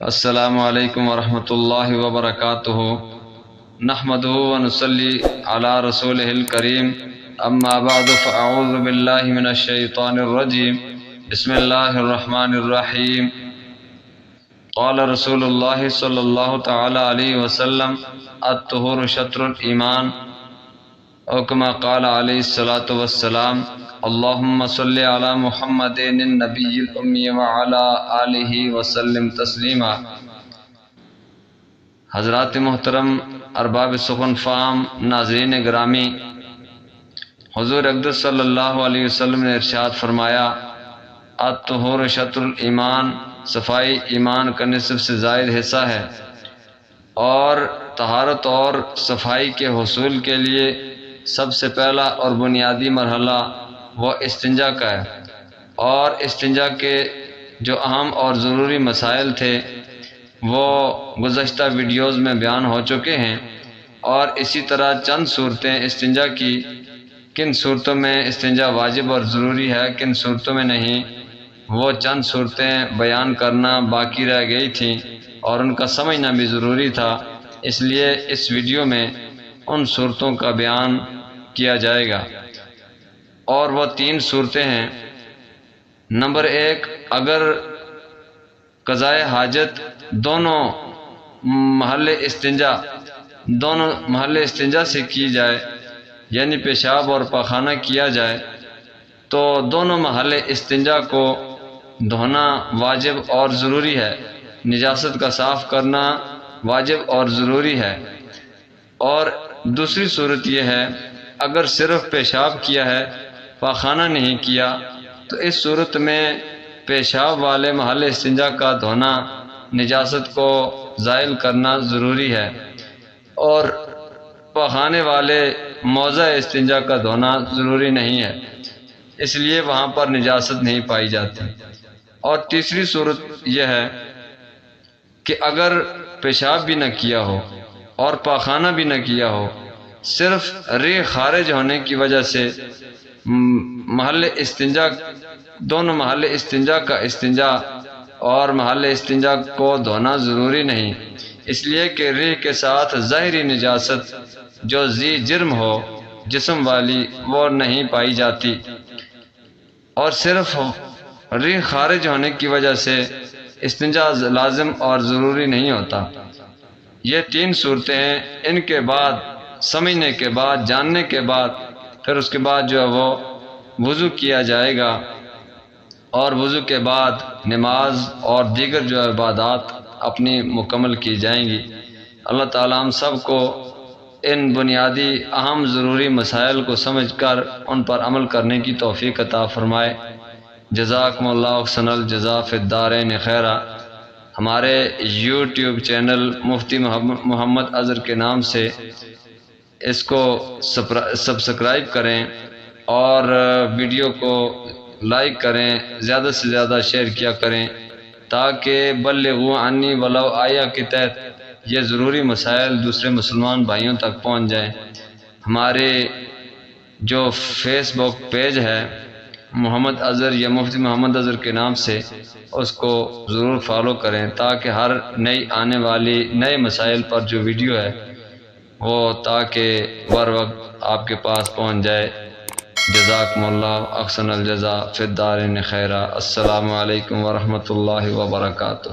السلام علیکم ورحمۃ اللہ وبرکاتہ۔ نحمدہ ونصلی علی رسولہ الکریم، اما بعد فاعوذ باللہ من الشیطان الرجیم، بسم اللہ الرحمن الرحیم۔ قال رسول اللہ صلی اللہ تعالی علیہ وسلم الطہور شطر الایمان، او کما قال علیہ الصلاۃ والسلام، اللہم صلی علی محمد النبی الامی وعلی آلہ وسلم تسلیما۔ حضرات محترم، ارباب سخن فام، ناظرین گرامی، حضور اقدس صلی اللہ علیہ وسلم نے ارشاد فرمایا، الطہور شطر الایمان، صفائی ایمان کا نصف سے زائد حصہ ہے، اور طہارت اور صفائی کے حصول کے لیے سب سے پہلا اور بنیادی مرحلہ وہ استنجا کا ہے، اور استنجا کے جو اہم اور ضروری مسائل تھے وہ گزشتہ ویڈیوز میں بیان ہو چکے ہیں، اور اسی طرح چند صورتیں استنجا کی، کن صورتوں میں استنجا واجب اور ضروری ہے، کن صورتوں میں نہیں، وہ چند صورتیں بیان کرنا باقی رہ گئی تھیں اور ان کا سمجھنا بھی ضروری تھا، اس لیے اس ویڈیو میں ان صورتوں کا بیان کیا جائے گا، اور وہ تین صورتیں ہیں۔ نمبر ایک، اگر قضائے حاجت دونوں محل استنجا سے کی جائے، یعنی پیشاب اور پاخانہ کیا جائے، تو دونوں محل استنجا کو دھونا واجب اور ضروری ہے، نجاست کا صاف کرنا واجب اور ضروری ہے۔ اور دوسری صورت یہ ہے، اگر صرف پیشاب کیا ہے، پاخانہ نہیں کیا، تو اس صورت میں پیشاب والے محل استنجا کا دھونا، نجاست کو زائل کرنا ضروری ہے، اور پاخانے والے موضع استنجا کا دھونا ضروری نہیں ہے، اس لیے وہاں پر نجاست نہیں پائی جاتی۔ اور تیسری صورت یہ ہے کہ اگر پیشاب بھی نہ کیا ہو اور پاخانہ بھی نہ کیا ہو، صرف ریح خارج ہونے کی وجہ سے دونوں محل استنجا کا استنجا اور محل استنجا کو دھونا ضروری نہیں، اس لیے کہ ریح کے ساتھ ظاہری نجاست جو ذی جرم ہو، جسم والی، وہ نہیں پائی جاتی، اور صرف ریح خارج ہونے کی وجہ سے استنجا لازم اور ضروری نہیں ہوتا۔ یہ تین صورتیں ہیں، ان کے بعد سمجھنے کے بعد، جاننے کے بعد، پھر اس کے بعد جو ہے وہ وضو کیا جائے گا، اور وضو کے بعد نماز اور دیگر جو عبادات اپنی مکمل کی جائیں گی۔ اللہ تعالیٰ ہم سب کو ان بنیادی اہم ضروری مسائل کو سمجھ کر ان پر عمل کرنے کی توفیق عطا فرمائے۔ جزاکم اللہ احسن الجزا فی الدارین خیرا۔ ہمارے یوٹیوب چینل مفتی محمد اظہر کے نام سے اس کو سبسکرائب کریں، اور ویڈیو کو لائک کریں، زیادہ سے زیادہ شیئر کیا کریں، تاکہ بلغوا عنی ولو آیہ کے تحت یہ ضروری مسائل دوسرے مسلمان بھائیوں تک پہنچ جائیں۔ ہمارے جو فیس بک پیج ہے محمد اظہر یا مفتی محمد اظہر کے نام سے، اس کو ضرور فالو کریں، تاکہ ہر نئی آنے والی نئے مسائل پر جو ویڈیو ہے وہ تاکہ بر وقت آپ کے پاس پہنچ جائے۔ جزاکم اللہ احسن الجزا فی الدارین خیرا۔ السلام علیکم ورحمۃ اللہ وبرکاتہ۔